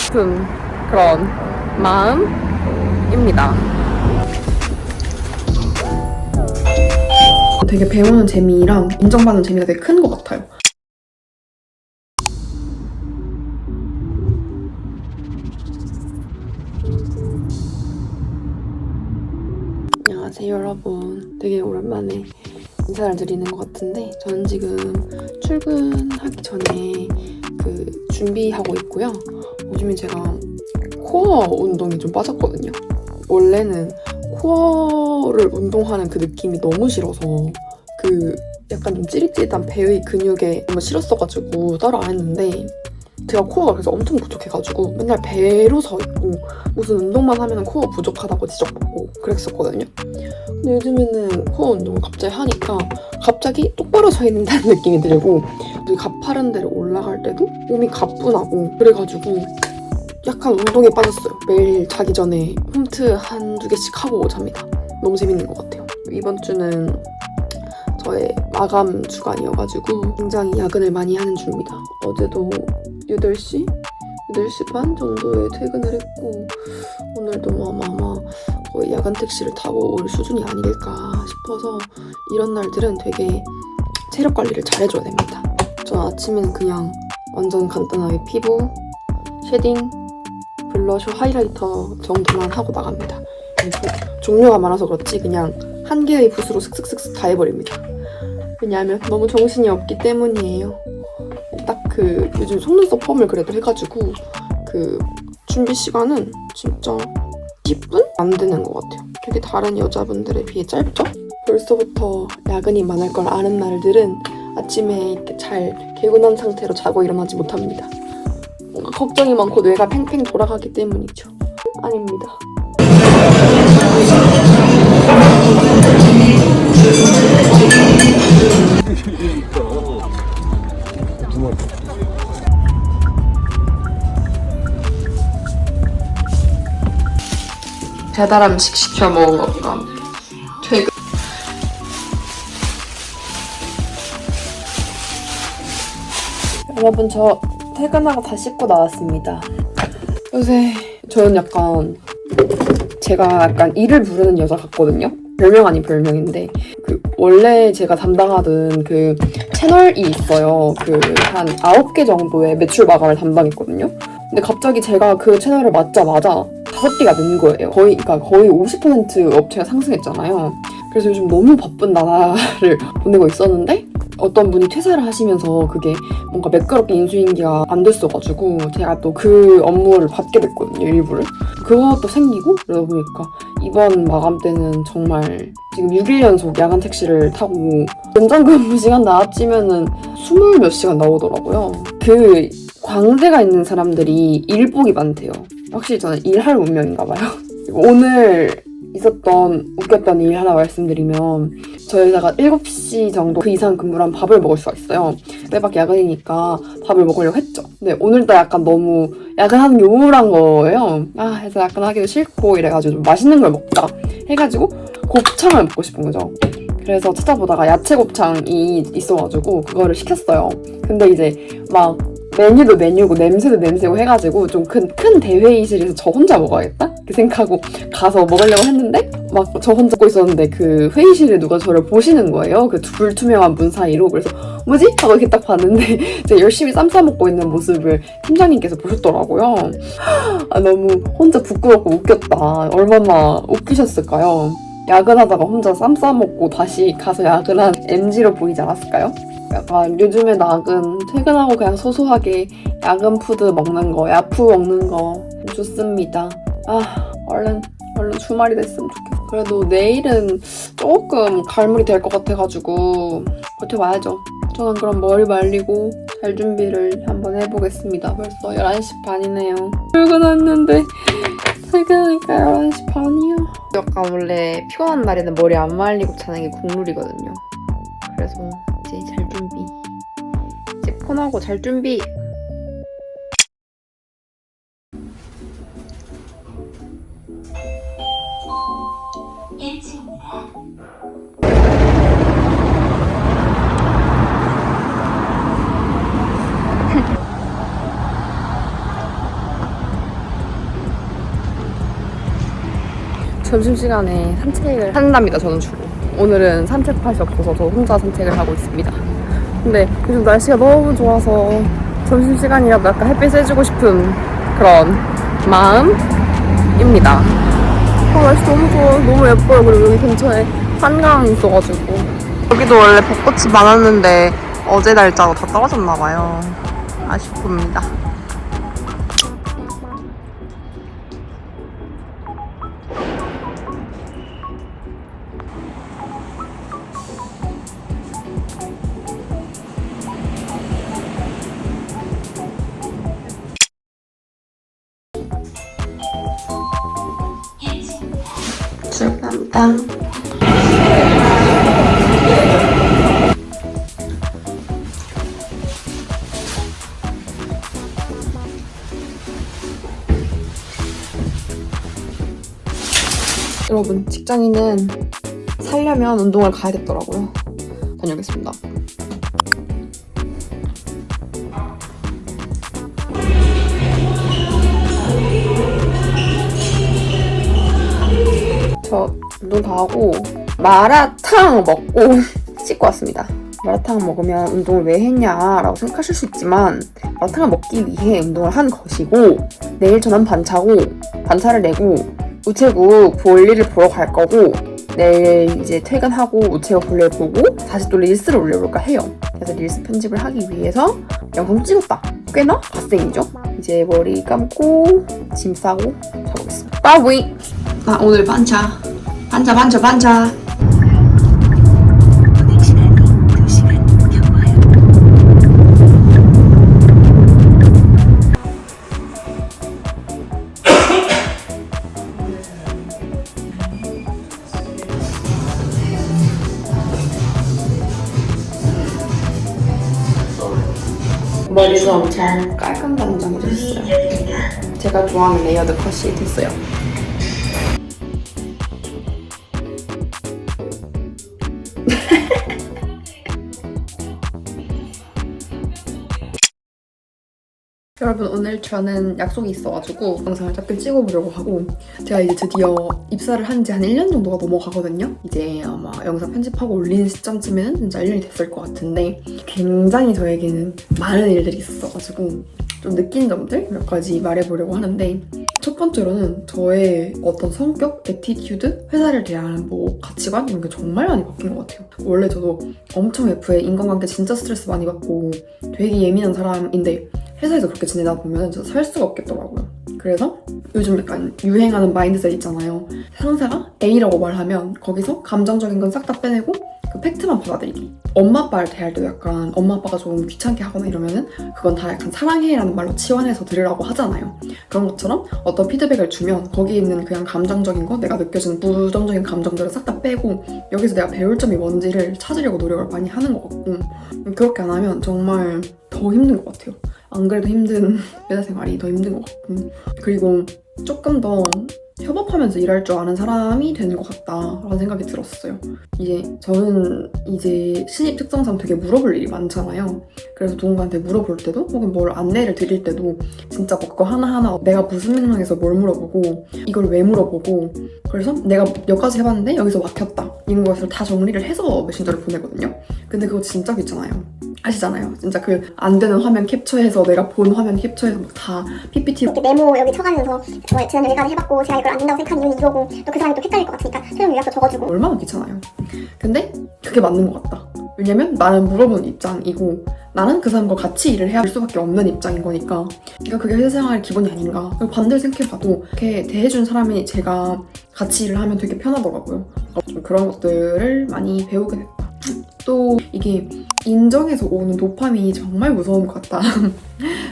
싶은 그런 마음입니다. 되게 배우는 재미랑 인정받는 재미가 되게 큰 것 같아요. 안녕하세요 여러분. 되게 오랜만에 인사를 드리는 것 같은데 저는 지금 출근하기 전에 준비하고 있고요. 요즘에 제가 코어 운동에 좀 빠졌거든요. 원래는 코어를 운동하는 그 느낌이 너무 싫어서 약간 좀 찌릿찌릿한 배의 근육에 너무 싫었어가지고 따로 안 했는데 제가 코어가 그래서 엄청 부족해가지고 맨날 배로 서 있고 무슨 운동만 하면 코어 부족하다고 지적받고 그랬었거든요. 근데 요즘에는 코어 운동을 갑자기 하니까 갑자기 똑바로 서 있는다는 느낌이 들고 가파른 데를 올라갈 때도 몸이 가뿐하고 그래가지고 약간 운동에 빠졌어요. 매일 자기 전에 홈트 한두 개씩 하고 잡니다. 너무 재밌는 것 같아요. 이번 주는 저의 마감 주간이어가지고 굉장히 야근을 많이 하는 중입니다. 어제도 8시 반 정도에 퇴근을 했고 오늘도 아마 거의 야간 택시를 타고 올 수준이 아닐까 싶어서 이런 날들은 되게 체력 관리를 잘 해줘야 됩니다. 저는 아침에는 그냥 완전 간단하게 피부, 쉐딩, 블러셔, 하이라이터 정도만 하고 나갑니다. 종류가 많아서 그렇지 그냥 한 개의 붓으로 슥슥슥슥 다 해버립니다. 왜냐하면 너무 정신이 없기 때문이에요. 딱 요즘 속눈썹 펌을 그래도 해가지고 준비 시간은 진짜 10분? 안 되는 것 같아요. 되게 다른 여자분들에 비해 짧죠? 벌써부터 야근이 많을 걸 아는 날들은 아침에 이렇게 잘 개운한 상태로 자고 일어나지 못합니다. 뭔가 걱정이 많고 뇌가 팽팽 돌아가기 때문이죠. 아닙니다. 배달 음식 시켜 먹은 것과 퇴근. 여러분 저 퇴근하고 다 씻고 나왔습니다. 요새 저는 제가 약간 일을 부르는 여자 같거든요. 별명 아닌 별명인데 원래 제가 담당하던 채널이 있어요. 한 9개 정도의 매출 마감을 담당했거든요. 근데 갑자기 제가 그 채널을 맡자마자 5개가 는 거예요. 거의 50% 업체가 상승했잖아요. 그래서 요즘 너무 바쁜 나날을 보내고 있었는데 어떤 분이 퇴사를 하시면서 그게 뭔가 매끄럽게 인수인계가 안 됐어가지고 제가 또 그 업무를 받게 됐거든요, 일부를. 그것도 생기고 그러다 보니까 이번 마감 때는 정말 지금 6일 연속 야간 택시를 타고 연장 근무 시간 다 합치면은 20몇 시간 나오더라고요. 광대가 있는 사람들이 일복이 많대요. 확실히 저는 일할 운명인가 봐요. 오늘 웃겼던 일 하나 말씀드리면 저희 회사가 7시 정도 그 이상 근무를 하면 밥을 먹을 수가 있어요. 매박 야근이니까 밥을 먹으려고 했죠. 근데 오늘도 약간 너무 야근하는 게 우울한 거예요. 그래서 야근하기도 싫고 이래가지고 좀 맛있는 걸 먹자 해가지고 곱창을 먹고 싶은 거죠. 그래서 찾아보다가 야채 곱창이 있어가지고 그거를 시켰어요. 근데 이제 막 메뉴도 메뉴고 냄새도 냄새고 해가지고 좀 큰 대회의실에서 저 혼자 먹어야겠다? 이렇게 생각하고 가서 먹으려고 했는데 막 저 혼자 먹고 있었는데 회의실에 누가 저를 보시는 거예요. 불투명한 문 사이로. 그래서 뭐지? 하고 이렇게 딱 봤는데 제가 열심히 쌈 싸먹고 있는 모습을 팀장님께서 보셨더라고요. 너무 혼자 부끄럽고 웃겼다. 얼마나 웃기셨을까요? 야근하다가 혼자 쌈 싸먹고 다시 가서 야근한 MG로 보이지 않았을까요? 약간 요즘에 퇴근하고 그냥 소소하게 야근 푸드 먹는 거, 야푸 먹는 거 좋습니다. 얼른 주말이 됐으면 좋겠어. 그래도 내일은 조금 갈무리 될 것 같아가지고 버텨봐야죠. 저는 그럼 머리 말리고 잘 준비를 한번 해보겠습니다. 벌써 11시 반이네요. 출근했는데 퇴근하니까 11시 반이야. 약간 원래 피곤한 날에는 머리 안 말리고 자는 게 국룰이거든요. 그래서 이제 잘 준비. 이제 폰하고 잘 준비. 점심시간에 산책을 한답니다, 저는 주로. 오늘은 산책팟이 없어서 저 혼자 산책을 하고 있습니다. 근데 요즘 날씨가 너무 좋아서 점심시간이라도 약간 햇빛 쐬주고 싶은 그런 마음입니다. 날씨 너무 좋아. 너무 예뻐요. 그리고 여기 근처에 한강이 있어가지고. 여기도 원래 벚꽃이 많았는데 어제 날짜로 다 떨어졌나봐요. 아쉽습니다. 출근합니다. 여러분, 직장인은 살려면 운동을 가야겠더라고요. 다녀오겠습니다. 저 운동 다 하고 마라탕 먹고 씻고 왔습니다. 마라탕 먹으면 운동을 왜 했냐라고 생각하실 수 있지만 마라탕을 먹기 위해 운동을 한 것이고, 내일 저는 반차를 내고 우체국 볼일을 보러 갈 거고, 내일 이제 퇴근하고 우체국 볼일 보고 다시 또 릴스를 올려볼까 해요. 그래서 릴스 편집을 하기 위해서 영상 찍었다. 꽤나 갓생이죠? 이제 머리 감고 짐 싸고 자보겠습니다. 빠부이! 오늘 반차. 머리가 엄청 깔끔단정해졌어요. 제가 좋아하는 레이어드 컷이 됐어요. 여러분, 오늘 저는 약속이 있어가지고 영상을 짧게 찍어보려고 하고, 제가 이제 드디어 입사를 한 지 한 1년 정도가 넘어가거든요. 이제 아마 영상 편집하고 올리는 시점쯤에는 진짜 1년이 됐을 것 같은데, 굉장히 저에게는 많은 일들이 있었어가지고 좀 느낀 점들 몇 가지 말해보려고 하는데, 첫 번째로는 저의 어떤 성격, 애티튜드, 회사를 대하는 뭐 가치관 이런 게 정말 많이 바뀐 것 같아요. 원래 저도 엄청 F에 인간관계 진짜 스트레스 많이 받고 되게 예민한 사람인데 회사에서 그렇게 지내다 보면 진짜 살 수가 없겠더라고요. 그래서 요즘 약간 유행하는 마인드셋 있잖아요. 상사가 A라고 말하면 거기서 감정적인 건 싹 다 빼내고 그 팩트만 받아들이기. 엄마 아빠를 대할 때도 약간 엄마 아빠가 좀 귀찮게 하거나 이러면은 그건 다 약간 사랑해라는 말로 치환해서 들으라고 하잖아요. 그런 것처럼 어떤 피드백을 주면 거기에 있는 그냥 감정적인 거, 내가 느껴지는 부정적인 감정들을 싹 다 빼고 여기서 내가 배울 점이 뭔지를 찾으려고 노력을 많이 하는 것 같고, 그렇게 안 하면 정말 더 힘든 것 같아요. 안 그래도 힘든 회사 생활이 더 힘든 것 같고, 그리고 조금 더 협업하면서 일할 줄 아는 사람이 되는 것 같다라는 생각이 들었어요. 이제 저는 이제 신입 특성상 되게 물어볼 일이 많잖아요. 그래서 누군가한테 물어볼 때도 혹은 뭘 안내를 드릴 때도 진짜 뭐 그거 하나하나 내가 무슨 맥락에서 뭘 물어보고 이걸 왜 물어보고, 그래서 내가 몇 가지 해봤는데 여기서 막혔다 이런 것을 다 정리를 해서 메신저를 보내거든요. 근데 그거 진짜 귀찮아요. 아시잖아요. 진짜 그 안 되는 화면 캡처해서 내가 본 화면 캡처해서 막 다 PPT 이렇게 메모 여기 쳐가면서 지난 여기까지 해봤고 제가 이걸 안 된다고 생각한 이유는 이거고, 또 그 사람이 또 헷갈릴 것 같으니까 설명 요약서 적어주고. 얼마나 귀찮아요. 근데 그게 맞는 것 같다. 왜냐면 나는 물어보는 입장이고 나는 그 사람과 같이 일을 해야 할 수밖에 없는 입장인 거니까. 그러니까 그게 회사 생활의 기본이 아닌가. 그리고 반대로 생각해봐도 이렇게 대해준 사람이 제가 같이 일을 하면 되게 편하더라고요. 좀 그런 것들을 많이 배우게 됐다. 또 이게 인정에서 오는 도파민이 정말 무서운 것 같다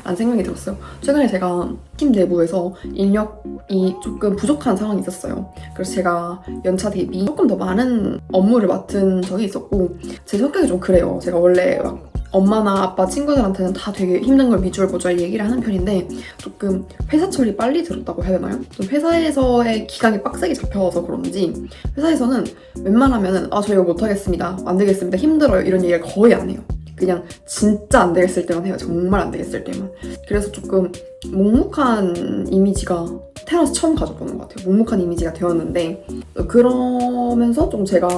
라는 생각이 들었어요. 최근에 제가 팀 내부에서 인력이 조금 부족한 상황이 있었어요. 그래서 제가 연차 대비 조금 더 많은 업무를 맡은 적이 있었고, 제 성격이 좀 그래요. 제가 원래 막 엄마나 아빠, 친구들한테는 다 되게 힘든 걸 미주알고주알 얘기를 하는 편인데, 조금 회사 처리 빨리 들었다고 해야 되나요? 좀 회사에서의 기강이 빡세게 잡혀서 그런지 회사에서는 웬만하면은 저 이거 못하겠습니다, 안 되겠습니다, 힘들어요 이런 얘기를 거의 안 해요. 그냥 진짜 안 되겠을 때만 해요. 정말 안 되겠을 때만. 그래서 조금 묵묵한 이미지가 태어나서 처음 가져보는 것 같아요. 묵묵한 이미지가 되었는데 그러면서 좀 제가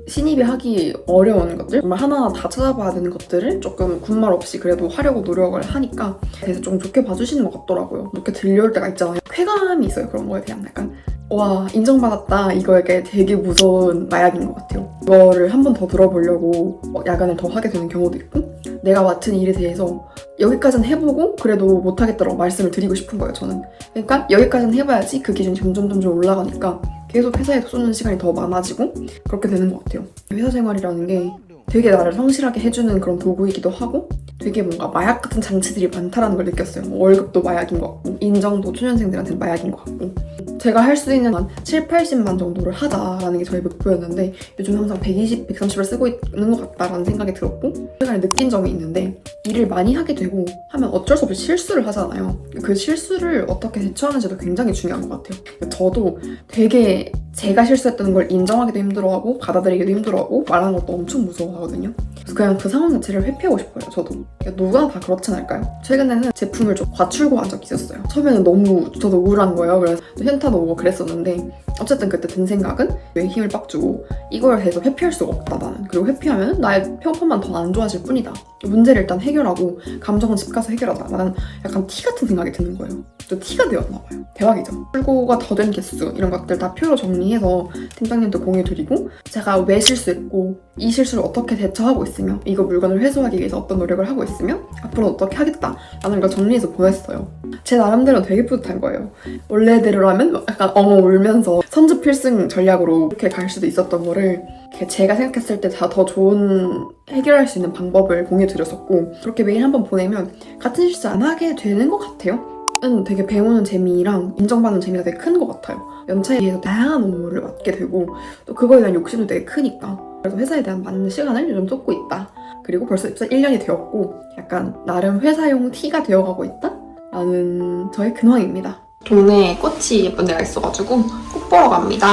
신입이 하기 어려운 것들 정말 하나하나 다 찾아봐야 되는 것들을 조금 군말 없이 그래도 하려고 노력을 하니까 그래서 좀 좋게 봐주시는 것 같더라고요. 좋게 들려올 때가 있잖아요. 쾌감이 있어요. 그런 거에 대한 약간 와 인정받았다 이거에게 되게 무서운 마약인 것 같아요. 이거를 한 번 더 들어보려고 야간을 더 하게 되는 경우도 있고 내가 맡은 일에 대해서 여기까지는 해보고 그래도 못하겠다고 말씀을 드리고 싶은 거예요. 저는 그러니까 여기까지는 해봐야지 그 기준이 점점 올라가니까 계속 회사에 쏘는 시간이 더 많아지고 그렇게 되는 것 같아요. 회사 생활이라는 게 되게 나를 성실하게 해주는 그런 도구이기도 하고 되게 뭔가 마약 같은 장치들이 많다라는 걸 느꼈어요. 뭐 월급도 마약인 것 같고 인정도 초년생들한테는 마약인 것 같고 제가 할 수 있는 한 7, 80만 정도를 하자라는 게 저희 목표였는데 요즘 항상 120, 130을 쓰고 있는 것 같다라는 생각이 들었고 최근에 느낀 점이 있는데 일을 많이 하게 되고 하면 어쩔 수 없이 실수를 하잖아요. 그 실수를 어떻게 대처하는지도 굉장히 중요한 것 같아요. 저도 되게 제가 실수했다는 걸 인정하기도 힘들어하고 받아들이기도 힘들어하고 말하는 것도 엄청 무서워하거든요. 그래서 그냥 그 상황 자체를 회피하고 싶어요. 저도. 누구나 다 그렇진 않을까요? 최근에는 제품을 좀 과출고한 적이 있었어요. 처음에는 너무 저도 우울한 거예요. 그래서 현타도 오고 그랬었는데 어쨌든 그때 든 생각은 왜 힘을 빡 주고 이걸 해서 회피할 수가 없다 나는. 그리고 회피하면 나의 평판만 더 안 좋아질 뿐이다. 문제를 일단 해결하고 감정은 집 가서 해결하자. 나는 약간 티 같은 생각이 드는 거예요. 또 티가 되었나 봐요. 대박이죠. 출고가 더 된 개수 이런 것들 다 표로 정리해서 팀장님도 공유 드리고 제가 왜 실수했고 이 실수를 어떻게 대처하고 있으며 이거 물건을 회수하기 위해서 어떤 노력을 하고 있으며 앞으로 어떻게 하겠다라는 걸 정리해서 보냈어요. 제 나름대로 되게 뿌듯한 거예요. 원래대로라면 약간 엉엉 울면서 선주 필승 전략으로 이렇게 갈 수도 있었던 거를 제가 생각했을 때 다 더 좋은 해결할 수 있는 방법을 공유 드렸었고 그렇게 메일 한번 보내면 같은 실수 안 하게 되는 것 같아요. 되게 배우는 재미랑 인정받는 재미가 되게 큰 것 같아요. 연차에 비해서 다양한 업무를 맡게 되고 또 그거에 대한 욕심도 되게 크니까 그래서 회사에 대한 맞는 시간을 요즘 쏟고 있다. 그리고 벌써 입사 1년이 되었고 약간 나름 회사용 T가 되어가고 있다? 라는 저의 근황입니다. 동네에 꽃이 예쁜 데가 있어가지고 꽃 보러 갑니다.